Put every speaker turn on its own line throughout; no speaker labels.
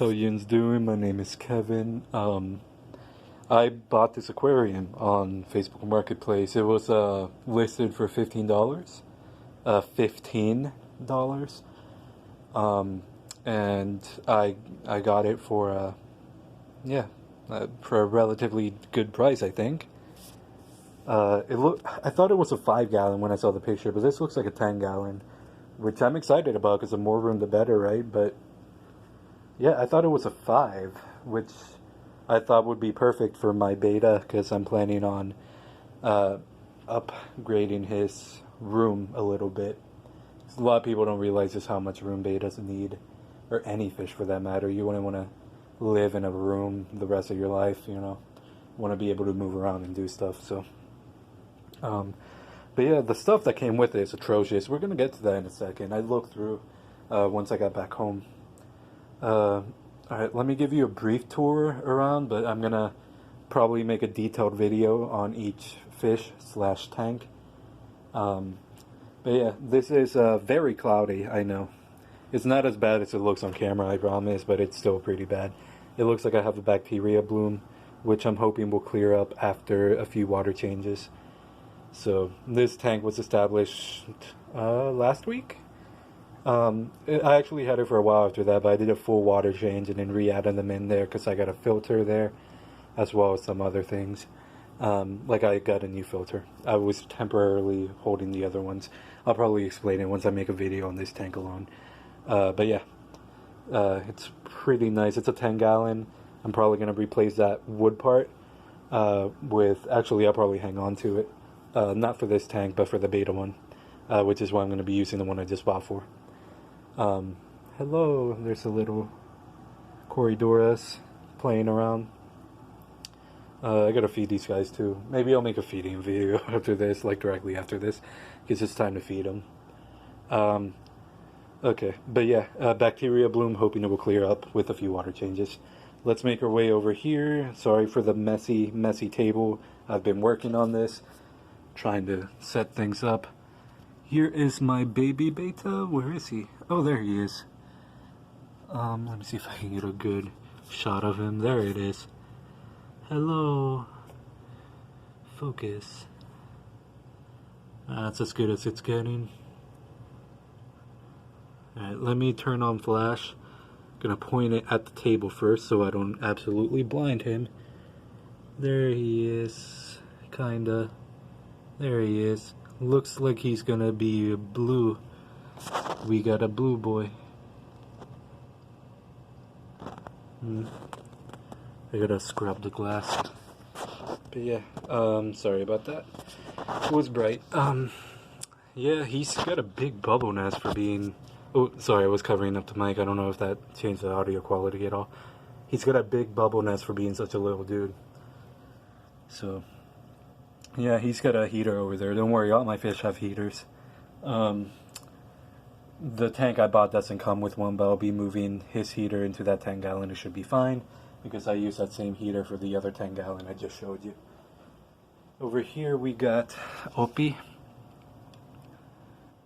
How yin's doing? My name is Kevin. I bought this aquarium on Facebook Marketplace. It was listed for $15. $15. Um, and I got it for yeah, for a relatively good price, I think. I thought it was a 5 gallon when I saw the picture, but this looks like a 10 gallon, which I'm excited about because the more room the better, right? But yeah, I thought it was a 5, which I thought would be perfect for my beta because I'm planning on uh, upgrading his room a little bit. A lot of people don't realize just how much room betas need, or any fish for that matter. You wouldn't want to live in a room the rest of your life, you know. Want to be able to move around and do stuff, so. Um, but yeah, the stuff that came with it is atrocious. We're going to get to that in a second. I looked through once I got back home. Alright, let me give you a brief tour around, but I'm going to probably make a detailed video on each fish slash tank. But yeah, this is very cloudy, I know. It's not as bad as it looks on camera, I promise, but it's still pretty bad. It looks like I have a bacteria bloom, which I'm hoping will clear up after a few water changes. So this tank was established last week. I actually had it for a while after that, but I did a full water change and then re-added them in there because I got a filter there, as well as some other things. Like I got a new filter. I was temporarily holding the other ones. I'll probably explain it once I make a video on this tank alone. But yeah, it's pretty nice. It's a 10 gallon. I'm probably going to replace that wood part with, actually I'll probably hang on to it. Not for this tank, but for the beta one, which is why I'm going to be using the one I just bought for. Hello, there's a little Corydoras playing around. I gotta feed these guys too. Maybe I'll make a feeding video after this, like directly after this, because it's time to feed them. Okay, but yeah, bacteria bloom, hoping it will clear up with a few water changes. Let's make our way over here. Sorry for the messy table. I've been working on this, trying to set things up. Here is my baby beta. Where is he? Oh, there he is. Let me see if I can get a good shot of him. There it is. Hello. Focus. That's as good as it's getting. Alright, let me turn on flash. Gonna point it at the table first so I don't absolutely blind him. There he is. Kinda. There he is. Looks like he's gonna be blue. We got a blue boy. I gotta scrub the glass. But yeah, sorry about that. It was bright. Yeah, he's got a big bubble nest for being... Oh, sorry, I was covering up the mic. I don't know if that changed the audio quality at all. He's got a big bubble nest for being such a little dude. So, yeah, he's got a heater over there. Don't worry, all my fish have heaters. The tank I bought doesn't come with one, but I'll be moving his heater into that 10 gallon. It should be fine, because I use that same heater for the other 10 gallon I just showed you. Over here we got Opie.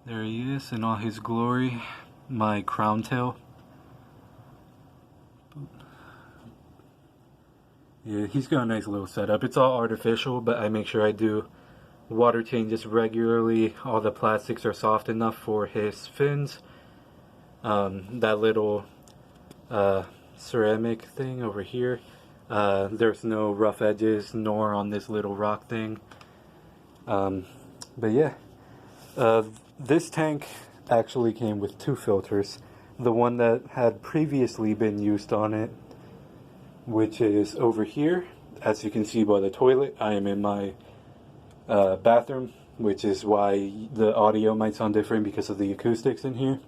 There he is in all his glory. My crown tail. Yeah, he's got a nice little setup. It's all artificial, but I make sure I do water changes regularly. All the plastics are soft enough for his fins. That little ceramic thing over here, there's no rough edges, nor on this little rock thing. But yeah, this tank actually came with 2 filters. The one that had previously been used on it, which is over here. As you can see by the toilet, I am in my bathroom, which is why the audio might sound different because of the acoustics in here.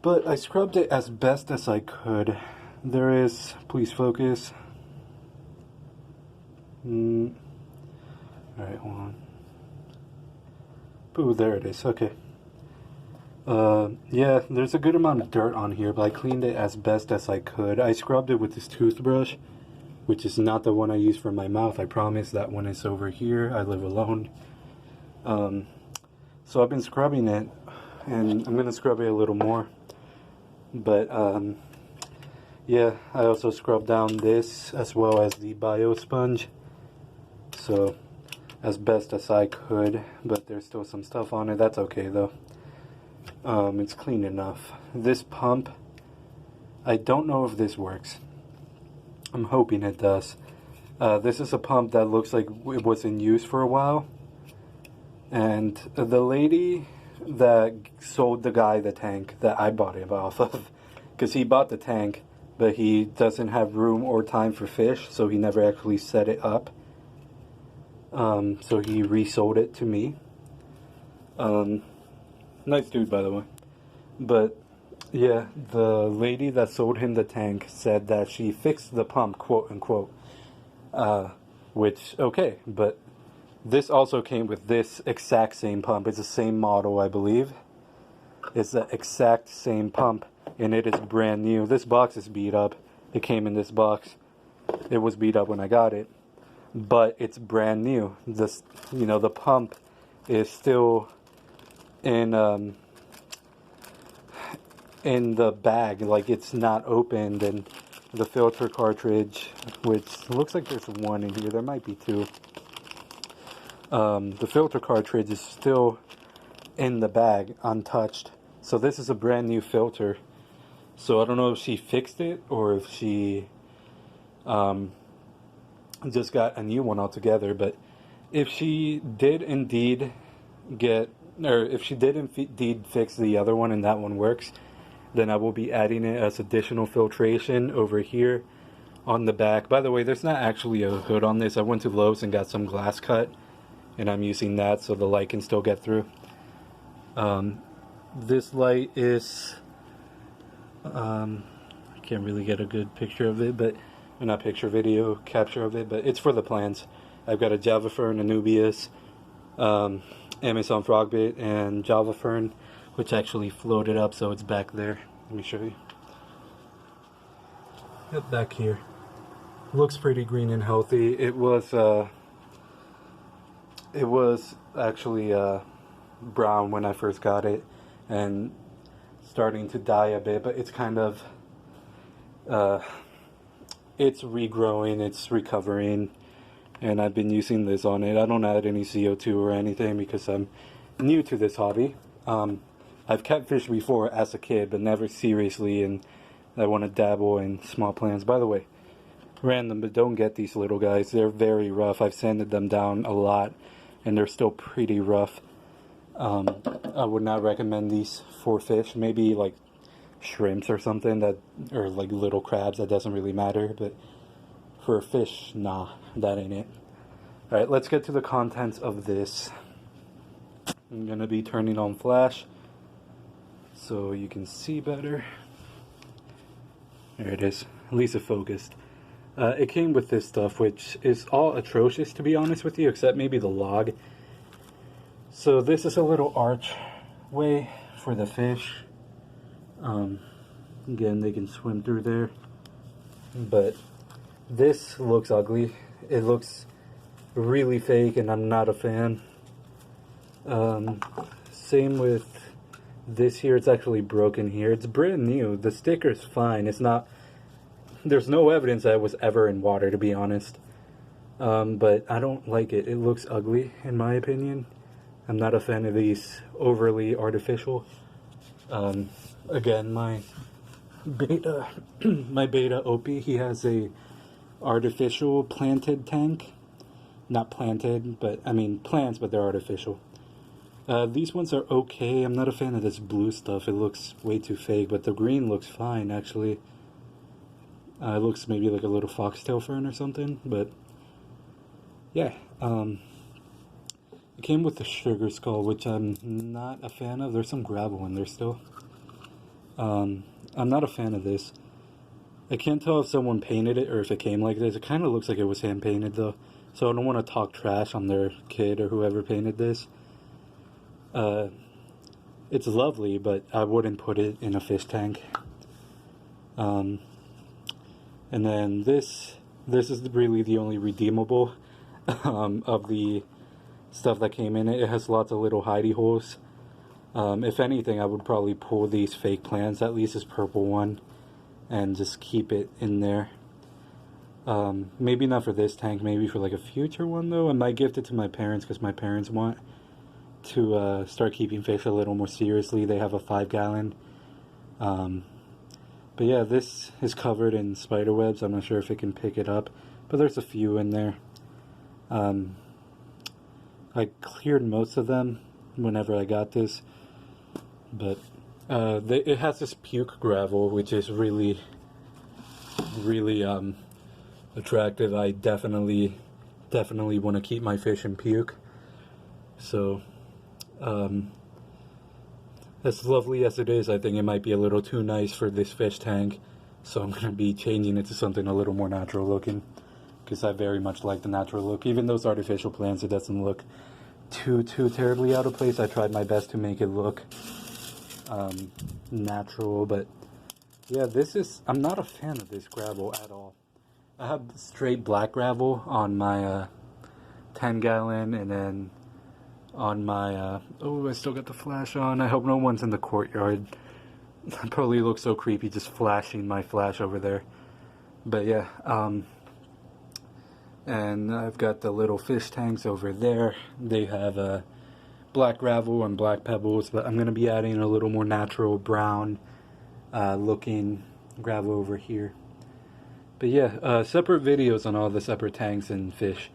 But I scrubbed it as best as I could. There is, please focus. Alright, hold on. Ooh, there it is, okay. Yeah, there's a good amount of dirt on here, but I cleaned it as best as I could. I scrubbed it with this toothbrush, which is not the one I use for my mouth. I promise that one is over here. I live alone. So I've been scrubbing it, and I'm going to scrub it a little more. But yeah, I also scrubbed down this as well as the bio sponge. So, as best as I could, but there's still some stuff on it. That's okay though. It's clean enough. This pump, I don't know if this works. I'm hoping it does. This is a pump that looks like it was in use for a while. And the lady that sold the guy the tank that I bought it off of, because he bought the tank, but he doesn't have room or time for fish, so he never actually set it up. So he resold it to me. Nice dude, by the way. But yeah, the lady that sold him the tank said that she fixed the pump, quote unquote. Which, okay, but this also came with this exact same pump. It's the same model, I believe. It's the exact same pump, and it is brand new. This box is beat up. It came in this box. It was beat up when I got it, but it's brand new. This, you know, the pump is still in the bag, like it's not opened, and the filter cartridge, which looks like there's one in here, there might be two. The filter cartridge is still in the bag, untouched. So this is a brand new filter. So I don't know if she fixed it or if she just got a new one altogether. But if she did indeed if she did indeed fix the other one and that one works, then I will be adding it as additional filtration over here on the back. By the way, there's not actually a hood on this. I went to Lowe's and got some glass cut, and I'm using that so the light can still get through. This light is, I can't really get a good picture of it, but not picture, video capture of it, but it's for the plants. I've got a Java Fern, Anubias, Amazon Frogbait, and Java Fern, which actually floated up, so it's back there. Let me show you. Yep, back here. Looks pretty green and healthy. It was actually brown when I first got it, and starting to die a bit, but it's kind of it's regrowing, it's recovering, and I've been using this on it. I don't add any CO2 or anything because I'm new to this hobby. I've kept fish before as a kid, but never seriously, and I want to dabble in small plants. By the way, random, but don't get these little guys. They're very rough. I've sanded them down a lot, and they're still pretty rough. I would not recommend these for fish. Maybe like shrimps or something, that, or like little crabs, that doesn't really matter, but for fish, nah, that ain't it. Alright, let's get to the contents of this. I'm gonna be turning on flash so you can see better. There it is. At least it focused. It came with this stuff, which is all atrocious, to be honest with you, except maybe the log. So this is a little archway for the fish. Again, they can swim through there. But this looks ugly. It looks really fake, and I'm not a fan. Same with this here. It's actually broken here. It's brand new. The sticker's fine. It's not... There's no evidence that it was ever in water, to be honest. But I don't like it. It looks ugly, in my opinion. I'm not a fan of these overly artificial. Again, my beta, my beta Opie, he has a artificial planted tank. Not planted, but I mean plants, but they're artificial. These ones are okay. I'm not a fan of this blue stuff. It looks way too fake, but the green looks fine, actually. It looks maybe like a little foxtail fern or something, but yeah. It came with the sugar skull, which I'm not a fan of. There's some gravel in there still. I'm not a fan of this. I can't tell if someone painted it or if it came like this. It kind of looks like it was hand painted though, so I don't want to talk trash on their kid or whoever painted this. It's lovely, but I wouldn't put it in a fish tank. And then this is really the only redeemable of the stuff that came in it. It has lots of little hidey holes. If anything, I would probably pull these fake plants, at least this purple one, and just keep it in there. Maybe not for this tank, maybe for like a future one though. I might gift it to my parents because my parents want to start keeping fish a little more seriously. They have a 5-gallon. But yeah, this is covered in spider webs. I'm not sure if it can pick it up, but there's a few in there. I cleared most of them whenever I got this, but it has this puke gravel, which is really attractive. I definitely want to keep my fish in puke. So as lovely as it is, I think it might be a little too nice for this fish tank, so I'm going to be changing it to something a little more natural looking, because I very much like the natural look. Even those artificial plants, it doesn't look too terribly out of place. I tried my best to make it look natural, but yeah, I'm not a fan of this gravel at all. I have straight black gravel on my 10-gallon, and then on my oh, I still got the flash on. I hope no one's in the courtyard. It probably looks so creepy just flashing my flash over there. But yeah, and I've got the little fish tanks over there. They have black gravel and black pebbles, but I'm going to be adding a little more natural brown looking gravel over here. But yeah, separate videos on all the separate tanks and fish.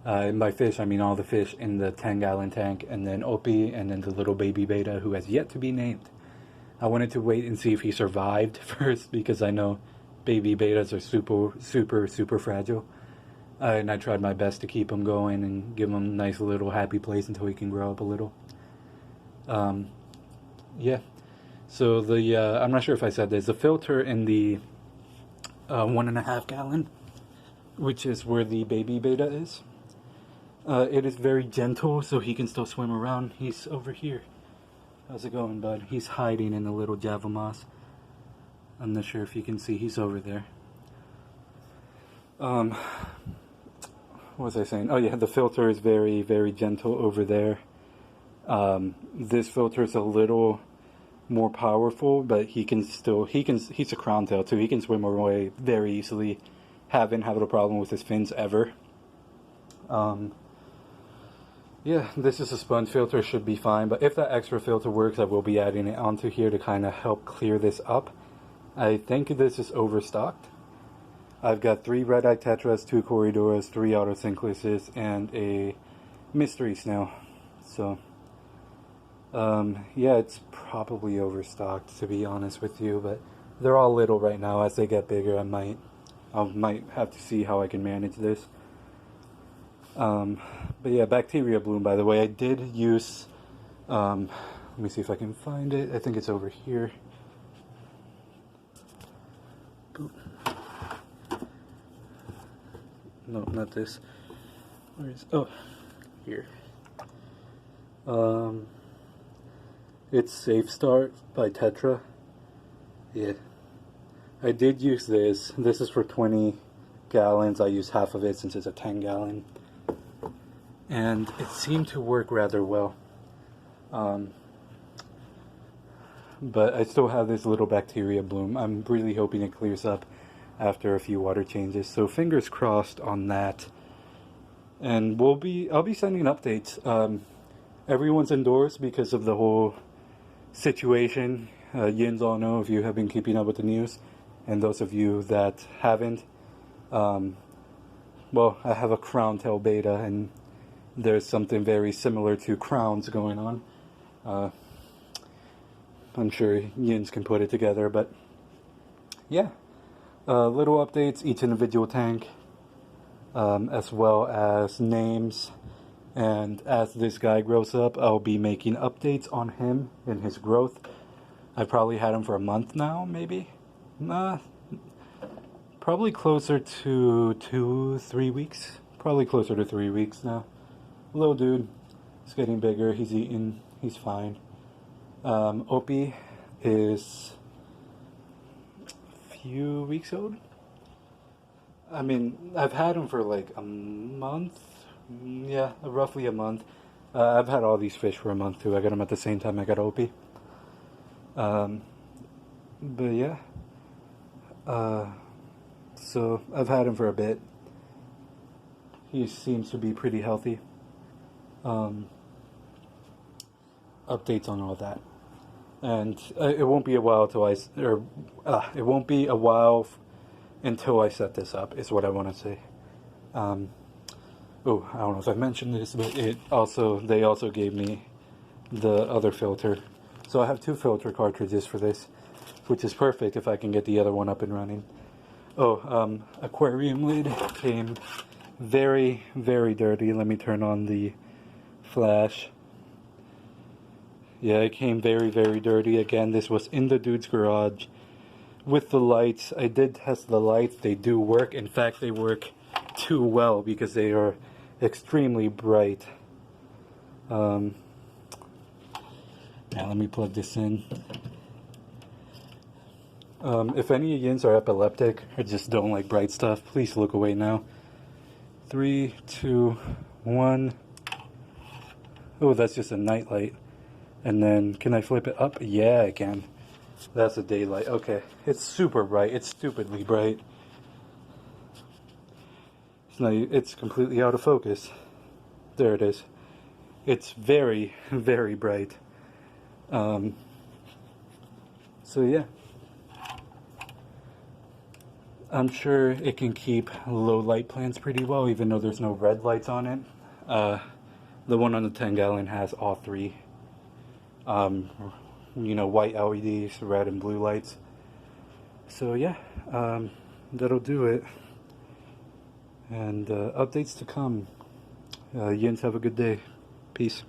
And by fish, I mean all the fish in the 10-gallon tank, and then Opie, and then the little baby beta who has yet to be named. I wanted to wait and see if he survived first, because I know baby betas are super fragile. And I tried my best to keep him going and give him a nice little happy place until he can grow up a little. Yeah. So I'm not sure if I said this, the filter in the 1.5-gallon, which is where the baby beta is. It is very gentle, so he can still swim around. He's over here. How's it going, bud? He's hiding in the little Java moss. I'm not sure if you can see. He's over there. What was I saying? Oh yeah, the filter is very gentle over there. This filter is a little more powerful, but he's a crown tail too. He can swim away very easily. Haven't had a problem with his fins ever. Yeah, this is a sponge filter, should be fine, but if that extra filter works, I will be adding it onto here to kind of help clear this up. I think this is overstocked. I've got 3 red-eye tetras, 2 corridoras, 3 autosyncluses, and a mystery snail. So, yeah, it's probably overstocked, to be honest with you, but they're all little right now. As they get bigger, I might have to see how I can manage this. But yeah, bacteria bloom, by the way, I did use, let me see if I can find it. I think it's over here. Boop. No, not this. Where is, oh, here. It's Safe Start by Tetra. Yeah. I did use this. This is for 20 gallons. I used half of it since it's a 10-gallon. And it seemed to work rather well. But I still have this little bacteria bloom. I'm really hoping it clears up after a few water changes. So fingers crossed on that. And I'll be sending updates. Everyone's indoors because of the whole situation. Yins all know if you have been keeping up with the news. And those of you that haven't, well, I have a crown tail beta, and there's something very similar to crowns going on. I'm sure Yins can put it together, but yeah. Little updates, each individual tank, as well as names. And as this guy grows up, I'll be making updates on him and his growth. I've probably had him for a month now, maybe? Probably closer to 2-3 weeks. Probably closer to 3 weeks now. Little dude, he's getting bigger, he's eating, he's fine. Opie is a few weeks old. I mean, I've had him for like a month. Yeah, roughly a month. I've had all these fish for a month too. I got them at the same time I got Opie. But yeah. So I've had him for a bit. He seems to be pretty healthy. Um, Updates on all that, and it won't be a while till it won't be a while until I set this up. Is what I want to say. Um, oh, I don't know if I mentioned this, but they also gave me the other filter, so I have two filter cartridges for this, which is perfect if I can get the other one up and running. Oh, aquarium lid came very, very dirty. Let me turn on the flash. Yeah, it came very, very dirty. Again, this was in the dude's garage with the lights. I did test the lights. They do work. In fact, they work too well because they are extremely bright. Now let me plug this in. If any yins are epileptic or just don't like bright stuff, please look away now. 3, 2, 1. Oh, that's just a night light. And then, can I flip it up? Yeah, I can. That's a daylight. Okay, it's super bright. It's stupidly bright. It's completely out of focus. There it is. It's very, very bright. So yeah. I'm sure it can keep low light plants pretty well, even though there's no red lights on it. The one on the 10-gallon has all three. White LEDs, red and blue lights. So yeah, that'll do it. And updates to come. Yins, have a good day. Peace.